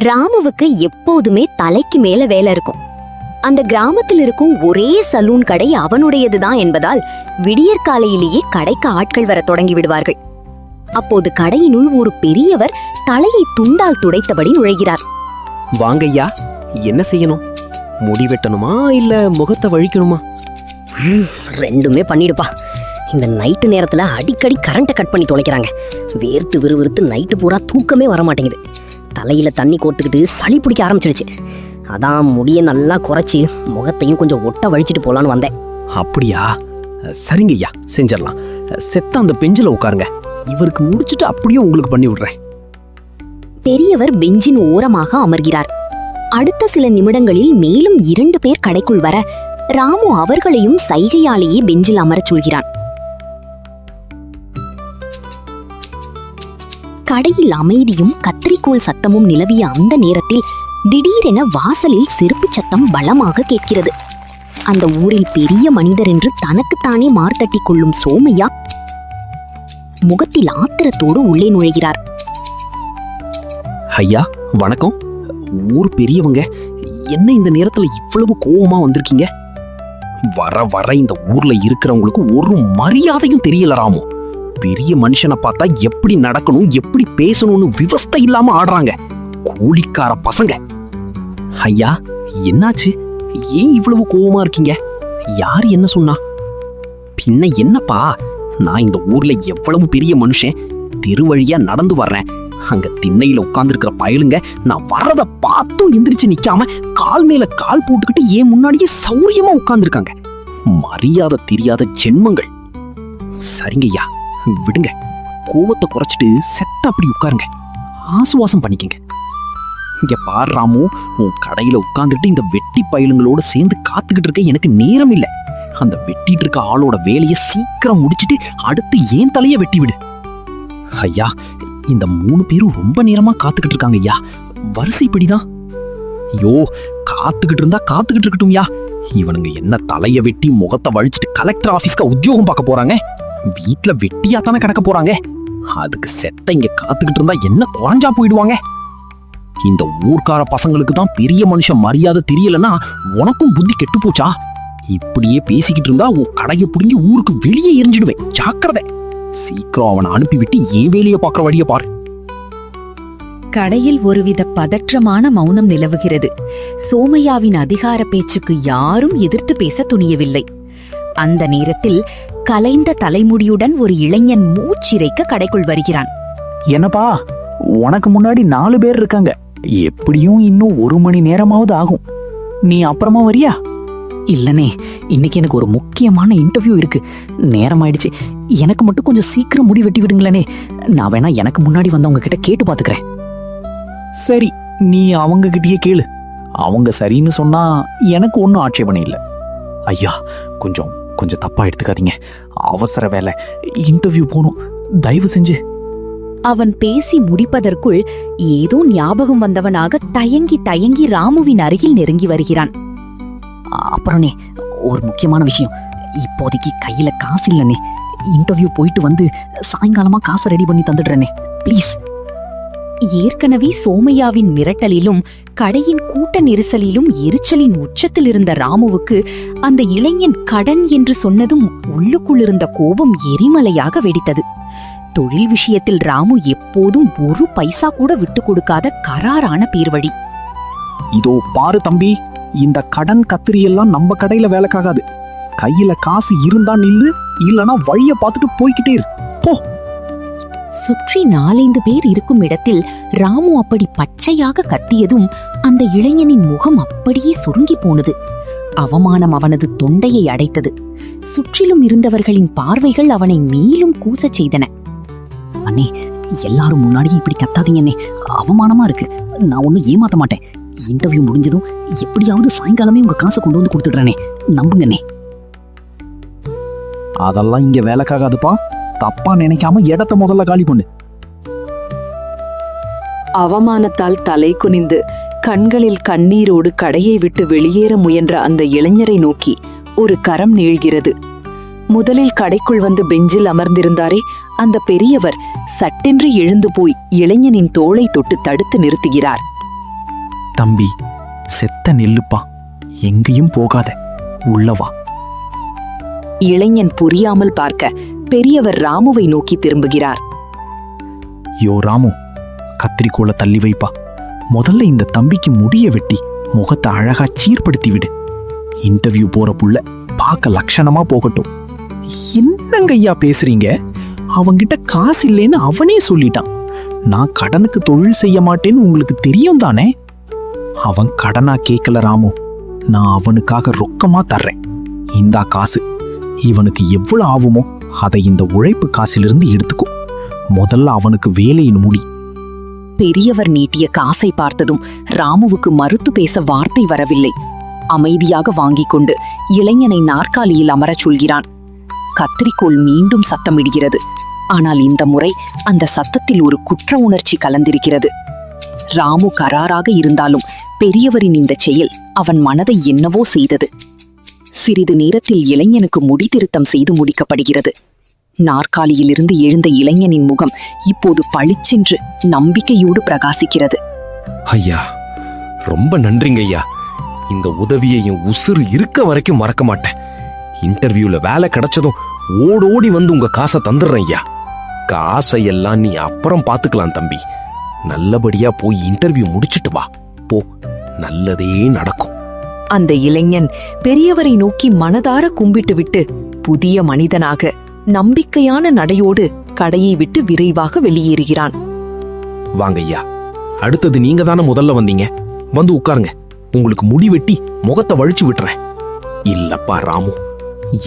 ராமுவுக்கு எப்போதுமே தலைக்கு மேல வேலை இருக்கும். அந்த கிராமத்தில் இருக்கும் ஒரே சலூன் கடை அவனுடையதுதான் என்பதால் விடியற்காலையிலேயே கடைக்கு ஆட்கள் வர தொடங்கி விடுவார்கள். அப்போது கடையினுள் ஒரு பெரியவர் தலையை துண்டால் துடைத்தபடி நுழைகிறார். வாங்கய்யா, என்ன செய்யணும்? முடி வெட்டணுமா இல்ல முகத்தை வழிக்கணுமா? ரெண்டுமே பண்ணிடுப்பா. இந்த நைட்டு நேரத்துல அடிக்கடி கரண்ட்டை கட் பண்ணி தொலைக்கிறாங்க. வேர்த்து விறுவிறுத்து நைட்டு பூரா தூக்கமே வர மாட்டேங்குது. தலையில தண்ணி கோர்த்துக்கிட்டு சளி பிடிக்க ஆரம்பிச்சிடுச்சு. அதான் முடிய நல்லா குறைச்சி முகத்தையும் கொஞ்சம் ஒட்ட வழிச்சிட்டு போலான்னு வந்தேன். அப்படியா? சரிங்கய்யா, செஞ்சிடலாம். செத்த அந்த பெஞ்சில உட்காருங்க. இவருக்கு முடிச்சுட்டு அப்படியே உங்களுக்கு பண்ணி விடுறேன். பெரியவர் பெஞ்சின் ஓரமாக அமர்கிறார். அடுத்த சில நிமிடங்களில் மேலும் 2 பேர் கடைக்குள் வர ராமு அவர்களையும் சைகையாலேயே பெஞ்சில் அமரச் சொல்கிறான். கடையில் அமைதியும் கத்திரிக்கோள் சத்தமும் நிலவிய அந்த நேரத்தில் திடீரென வாசலில் செருப்பு சத்தம் பலமாக கேட்கிறது. அந்த ஊரில் பெரிய மனிதர் என்று தனக்குத்தானே மார்த்தட்டி கொள்ளும் சோமையா முகத்தில் ஆத்திரத்தோடு உள்ளே நுழைகிறார். ஐயா வணக்கம். ஊர் பெரியவங்க, என்ன இந்த நேரத்துல இவ்வளவு கோவமா வந்திருக்கீங்க? வர வர இந்த ஊர்ல இருக்கிறவங்களுக்கு ஒரு மரியாதையும் தெரியல ராமு. பெரிய மனுஷனை பார்த்தா எப்படி நடக்கணும், எப்படி பேசணும்னு விவஸ்தை இல்லாம ஆடுறாங்க. கூலிக்கார பசங்க. ஐயா என்னாச்சு? ஏன் இவ்வளவு கோவமா இருக்கீங்க? யார் என்ன சொன்னா? பின்ன என்னப்பா, நான் இந்த ஊர்ல எவ்வளவு பெரிய மனுஷன். தெருவழியா நடந்து வர்றேன். அங்க திண்ணையில உட்கார்ந்துருக்கிற பயலுங்க நான் வர்றத பார்த்தும் எந்திரிச்சு நிக்காம கால் மேல கால் போட்டுக்கிட்டு ஏன் முன்னாடியே சௌரியமா உட்கார்ந்துருக்காங்க. மரியாதை தெரியாத ஜென்மங்கள். சரிங்கய்யா, விடுங்க. கோவத்தை குறைச்சிட்டு செத்த அப்படி உட்காருங்க. ஆசுவாசம் பண்ணிக்கங்க. இங்க பாரு ராமு, உன் கடையில உட்கார்ந்துட்டு இந்த வெட்டி பயலுங்களோட சேர்ந்து காத்துக்கிட்டு இருக்க எனக்கு நேரம் இல்லை. அந்த வெட்டிட்டு இருக்க ஆளோட வேலையை சீக்கிரம் முடிச்சிட்டு அடுத்து ஏன் தலைய வெட்டி விடு. ஐயா, இந்த 3 பேரும் ரொம்ப நேரமா காத்துக்கிட்டு இருக்காங்க ஐயா. வரிசைப்படிதான். ஐயோ, காத்துக்கிட்டு இருந்தா காத்துக்கிட்டு இருக்கட்டும் யா. இவனுங்க என்ன தலைய வெட்டி முகத்தை வழிச்சிட்டு கலெக்டர் ஆபீஸ்க்கு உத்தியோகம் பார்க்க போறாங்க? வீட்டுல வெட்டியா தானே கிடக்க போறாங்க. அதுக்கு செத்த இங்க காத்துக்கிட்டு இருந்தா என்ன குறைஞ்சா போயிடுவாங்க. இந்த ஊர்க்கார பசங்களுக்கு தான் பெரிய மனுஷன் மரியாதை தெரியலன்னா உனக்கும் புத்தி கெட்டு போச்சா? இப்படியே பேசிக்கிட்டு இருந்தா உன் கடையை புடுங்கி ஊருக்கு வெளியே எரிஞ்சிடுவேன். ஜாக்கிரதை. சீக்கிரம் அவனை அனுப்பிவிட்டு ஏன் வேலையை பார்க்குற வழியை பாரு. கடையில் ஒருவித பதற்றமான மௌனம் நிலவுகிறது. சோமையாவின் அதிகார பேச்சுக்கு யாரும் எதிர்த்து பேச துணியவில்லை. அந்த நேரத்தில் கலைந்த தலைமுடியுடன் ஒரு இளைஞன் மூச்சிறைக்க கடைக்குள் வருகிறான். என்னப்பா, உனக்கு முன்னாடி 4 பேர் இருக்காங்க. எப்படியும் இன்னும் 1 மணி நேரமாவது ஆகும். நீ அப்புறமா வரியா? இல்லனே, இன்னைக்கு எனக்கு ஒரு முக்கியமான இன்டர்வியூ இருக்கு. நேரம் ஆயிடுச்சு. எனக்கு மட்டும் கொஞ்சம் சீக்கிரம் முடி வெட்டி விடுங்களே. நான் வேணா எனக்கு முன்னாடி வந்தவங்க கிட்ட கேட்டு பாத்துக்கிறேன். சரி, நீ அவங்க கிட்டயே கேளு. அவங்க சரின்னு சொன்னா எனக்கு ஒன்னும் ஆட்சேபனை இல்லை. ஐயா, கொஞ்சம் தப்பா எடுத்துக்காதீங்க. அவசர வேலை, இன்டர்வியூ போகணும். தயவு செஞ்சு. அவன் பேசி முடிப்பதற்குள் ஏதோ ஞாபகம் வந்தவனாக தயங்கி ராமுவின் அருகில் நெருங்கி வருகிறான். அப்புறம்னே, ஒரு முக்கியமான விஷயம். இப்போதைக்கு கையில காசு இல்லனே. இன்டர்வியூ போயிட்டு வந்து சாயங்காலமா காசை ரெடி பண்ணி தந்துடுறேனே, ப்ளீஸ். ஏற்கனவே சோமையாவின் மிரட்டலிலும் கடையின் கூட்ட நெரிசலிலும் எரிச்சலின் உச்சத்தில் இருந்த ராமுவுக்கு அந்த இளைஞன் கடன் என்று சொன்னதும் உள்ளுக்குள்ளிருந்த கோபம் எரிமலையாக வெடித்தது. தொழில் விஷயத்தில் ராமு எப்போதும் 1 பைசா கூட விட்டு கொடுக்காத கராரான பேர்வழி. இதோ பாரு தம்பி, இந்த கடன் கத்திரி எல்லாம் நம்ம கடையில வேலைக்காகாது. கையில காசு இருந்தா நில்லு, இல்லனா வழிய பார்த்துட்டு போய்கிட்டே இரு. போ. சுற்றி 4-5 பேர் இருக்கும் இடத்தில் ராமு அப்படி பச்சையாக கத்தியதும் அந்த இளைஞனின் முகம் அப்படியே சுருங்கி போனது. அவமானம் அவனது தொண்டையை அடைத்தது. சுற்றிலும் இருந்தவர்களின் பார்வைகள் அவனை மேலும் கூசச் செய்தன. அண்ணே, எல்லாரும் முன்னாடியும் இப்படி கத்தாதீங்க அண்ணே. அவமானமா இருக்கு. நான் ஒன்னும் ஏமாத்த மாட்டேன். இன்டர்வியூ முடிஞ்சதும் எப்படியாவது சாயங்காலமே உங்க காசை கொண்டு வந்து கொடுத்துடுறேனே, நம்புங்கண்ணே. அதெல்லாம் இங்க வேலைக்காகாதுப்பா. தப்பா நினைக்காம இடத்த முதல்ல காலி பண்ணு. அவமானத்தால் தலை குனிந்து கண்களில் கண்ணீரோடு கடையை விட்டு வெளியேற முயன்ற அந்த இளைஞரை நோக்கி ஒரு கரம் நீள்கிறது. முதலில் கடைக்குள் வந்து பெஞ்சில் அமர்ந்திருந்தாரே அந்த பெரியவர் சட்டென்று எழுந்து போய் இளைஞனின் தோளை தொட்டு தடுத்து நிறுத்துகிறார். தம்பி, செத்த நெல்லுப்பா, எங்கேயும் போகாத, உள்ளவா. இளைஞன் புரியாமல் பார்க்க பெரியவர் ராமுவை நோக்கி திரும்புகிறார். யோ ராமு, கத்திரிக்கோலை தள்ளி வைப்பா. முதல்ல இந்த தம்பிக்கு முடிய வெட்டி முகத்தை அழகா சீர்படுத்தி விடு. இன்டர்வியூ போற புள்ள பார்க்க லட்சணமா போகட்டும். என்னங்க ஐயா பேசுறீங்க? அவங்கிட்ட காசு இல்லைன்னு அவனே சொல்லிட்டான். நான் கடனுக்கு தொழில் செய்ய மாட்டேன்னு உங்களுக்கு தெரியும் தானே? அவன் கடனா கேட்கல ராமு, நான் அவனுக்காக ரொக்கமா தர்றேன். இந்தா காசு. இவனுக்கு எவ்வளவு ஆகுமோ அதை இந்த உழைப்பு காசிலிருந்து எடுத்துக்கோ. முதல்ல அவனுக்கு வேலையின் முடி. பெரியவர் நீட்டிய காசை பார்த்ததும் ராமுவுக்கு மறுத்து பேச வார்த்தை வரவில்லை. அமைதியாக வாங்கிக் கொண்டு இளைஞனை நாற்காலியில் அமரச் சொல்கிறான். கத்திரிக்கோள் மீண்டும் சத்தமிடுகிறது. ஆனால் இந்த முறை அந்த சத்தத்தில் ஒரு குற்ற உணர்ச்சி கலந்திருக்கிறது. ராமு கராராக இருந்தாலும் பெரியவரின் இந்த செயல் அவன் மனதை என்னவோ செய்தது. சிறிது நேரத்தில் இளைஞனுக்கு முடி திருத்தம் செய்து முடிக்கப்படுகிறது. நாற்காலியிலிருந்து எழுந்த இளைஞனின் முகம் இப்போது பளிச்சென்று நம்பிக்கையோடு பிரகாசிக்கிறது. ஐயா, ரொம்ப நன்றிங்க ஐயா. இந்த உதவியை என் உசுறு இருக்க வரைக்கும் மறக்க மாட்டேன். இன்டர்வியூல வேலை கிடைச்சதும் ஓடோடி வந்து உங்க காசை தந்துடுறேன் ஐயா. காசை எல்லாம் நீ அப்புறம் பாத்துக்கலாம் தம்பி. நல்லபடியா போய் இன்டர்வியூ முடிச்சிட்டு வா. போ, நல்லதே நடக்கும். அந்த இளைஞன் பெரியவரை நோக்கி மனதார கும்பிட்டுவிட்டு புதிய மனிதனாக நம்பிக்கையான நடையோடு கடையை விட்டு விரைவாக வெளியேறுகிறான். வாங்க ஐயா, அடுத்தது நீங்க தானே முதல்ல வந்தீங்க. வந்து உட்காருங்க. உங்களுக்கு முடி வெட்டி முகத்தை வழிச்சு விட்டுறேன். இல்லப்பா ராமு,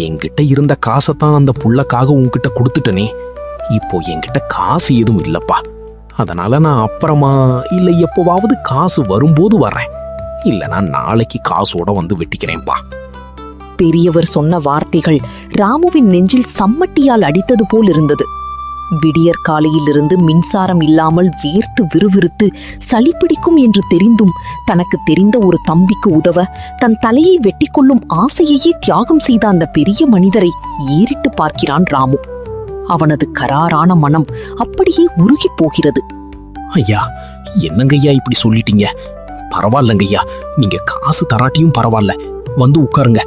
என்கிட்ட இருந்த காசைத்தான் அந்த புள்ளக்காக உன்கிட்ட கொடுத்துட்டனே. இப்போ என்கிட்ட காசு எதுவும் இல்லப்பா. அதனால நான் அப்புறமா இல்ல எப்போவாவது காசு வரும்போது வர்றேன். இல்லனா நாளைக்கு காசோட வந்து வெட்டிக்கிறேன்பா. பெரியவர் சொன்ன வார்த்தைகள் ராமுவின் நெஞ்சில் சம்மட்டியால் அடித்தது போல் இருந்தது. விடியற் காலையிலிருந்து மின்சாரம் இல்லாமல் வேர்த்து விறுவிறுத்து சளிப்பிடிக்கும் என்று தெரிந்தும் தனக்கு தெரிந்த ஒரு தம்பிக்கு உதவ தன் தலையை வெட்டிக்கொள்ளும் ஆசையையே தியாகம் செய்த அந்த பெரிய மனிதரை ஏறிட்டு பார்க்கிறான் ராமு. அவனது கராரான மனம் அப்படியே உருகி போகிறது. ஐயா, என்னங்கய்யா இப்படி சொல்லிட்டீங்க? பரவாயில்லங்கய்யா, நீங்க காசு தராட்டியும் பரவாயில்ல. வந்து உட்காருங்க,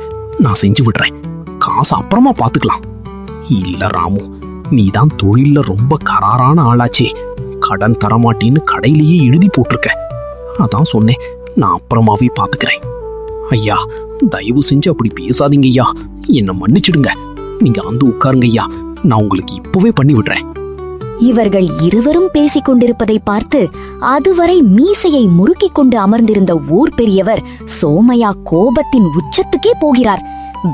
நான் செஞ்சு விடுறேன். காசு அப்புறமா பாத்துக்கலாம். இல்ல ராமு, நீதான் தொழில்ல ரொம்ப கராரான ஆளாச்சே. கடன் தரமாட்டின்னு கடையிலேயே எழுதி போட்டிருக்க. அதான் சொன்னேன், நான் அப்புறமாவே பாத்துக்கிறேன். ஐயா, தயவு செஞ்சு அப்படி பேசாதீங்க ஐயா. என்ன மன்னிச்சிடுங்க. நீங்க வந்து உட்காருங்க ஐயா, நான் உங்களுக்கு இப்பவே பண்ணி விடுறேன். இவர்கள் இருவரும் பேசிக் கொண்டிருப்பதை பார்த்து அதுவரை மீசையை முறுக்கிக் கொண்டு அமர்ந்திருந்த ஊர் பெரியவர் சோமையா கோபத்தின் உச்சத்துக்கே போகிறார்.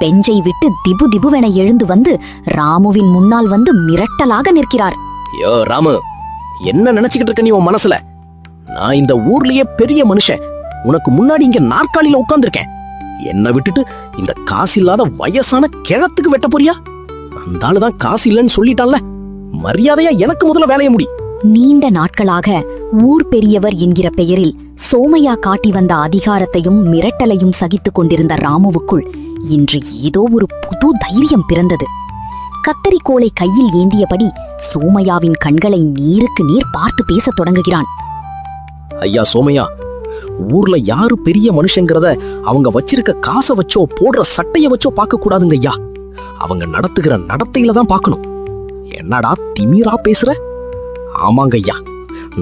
பெஞ்சை விட்டு திபு திபுவென எழுந்து வந்து ராமுவின் முன்னால் வந்து மிரட்டலாக நிற்கிறார். யோ ராமு, என்ன நினைச்சுக்கிட்டு இருக்க நீ உன் மனசுல? நான் இந்த ஊர்லயே பெரிய மனுஷன். உனக்கு முன்னாடி இங்க நாற்காலியில உட்கார்ந்திருக்கேன். என்ன விட்டுட்டு இந்த காசு இல்லாத வயசான கிழத்துக்கு வெட்ட போறியா? அந்த ஆளுதான் காசு இல்லைன்னு சொல்லிட்டான்ல. மரியாதையா எனக்கு முதல்ல வேலைய முடி. நீண்ட நாட்களாக ஊர் பெரியவர் என்கிற பெயரில் சோமையா காட்டி வந்த அதிகாரத்தையும் மிரட்டலையும் சகித்துக் கொண்டிருந்த ராமுவுக்குள் இன்று ஏதோ ஒரு புது தைரியம் பிறந்தது. கத்தரிக்கோலை கையில் ஏந்தியபடி சோமையாவின் கண்களை நேருக்கு நேர் பார்த்து பேசத் தொடங்குகிறான். ஐயா சோமையா, ஊர்ல யாரு பெரிய மனுஷங்கிறத அவங்க வச்சிருக்க காசை வச்சோ போடுற சட்டைய வச்சோ பார்க்க கூடாதுங்க ஐயா. அவங்க நடத்துகிற நடத்தையில தான் பார்க்கணும். என்னடா திமிரா பேசுற? ஆமாங்க ஐயா,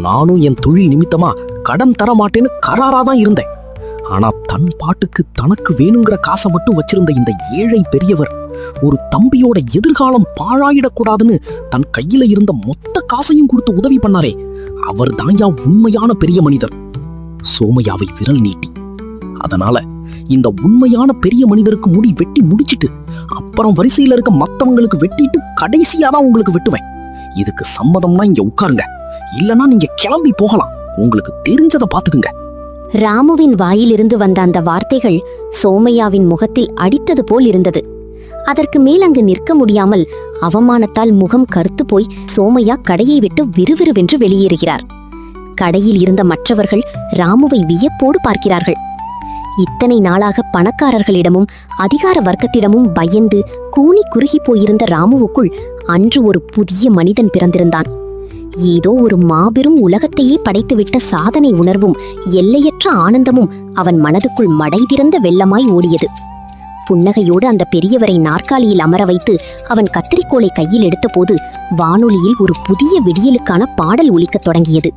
நானும் என் தொழில் நிமித்தமா கடன் தர மாட்டேன்னு கராரா தான் இருந்தேன். ஆனா தன் பாட்டுக்கு தனக்கு வேணுங்கிற காசை மட்டும் வச்சிருந்த இந்த ஏழை பெரியவர் ஒரு தம்பியோட எதிர்காலம் பாழாயிடக்கூடாதுன்னு தன் கையில இருந்த மொத்த காசையும் கொடுத்து உதவி பண்ணாரே, அவர் தான்யா உண்மையான பெரிய மனிதர். சோமையாவை விரல் நீட்டி, அதனால இந்த உண்மையான பெரிய மனிதருக்கு முடி வெட்டி முடிச்சிட்டு அப்புறம் வரிசையில இருக்க மத்தவங்களுக்கு வெட்டிட்டு கடைசியா தான் உங்களுக்கு வெட்டுவேன். இதுக்கு சம்மதம்னா இங்க உட்காருங்க, இல்லனா நீங்க கிளம்பி போகலாம். உங்களுக்கு தெரிஞ்சதை பாத்துக்குங்க. ராமுவின் வாயிலிருந்து வந்த அந்த வார்த்தைகள் சோமையாவின் முகத்தில் அடித்தது போல் இருந்தது. அதற்கு மேல் அங்கு நிற்க முடியாமல் அவமானத்தால் முகம் கருத்து போய் சோமையா கடையை விட்டு விறுவிறுவென்று வெளியேறுகிறார். கடையில் இருந்த மற்றவர்கள் ராமுவை வியப்போடு பார்க்கிறார்கள். இத்தனை நாளாக பணக்காரர்களிடமும் அதிகார வர்க்கத்திடமும் பயந்து கூனி குறுகி போயிருந்த ராமுவுக்குள் அன்று ஒரு புதிய மனிதன் பிறந்திருந்தான். ஏதோ ஒரு மாபெரும் உலகத்தையே படைத்துவிட்ட சாதனை உணர்வும் எல்லையற்ற ஆனந்தமும் அவன் மனதுக்குள் மடை திறந்த வெள்ளமாய் ஓடியது. புன்னகையோடு அந்த பெரியவரை நாற்காலியில் அமர வைத்து அவன் கத்தரிக்கோலை கையில் எடுத்தபோது வானொலியில் ஒரு புதிய விடியலுக்கான பாடல் ஒலிக்கத் தொடங்கியது.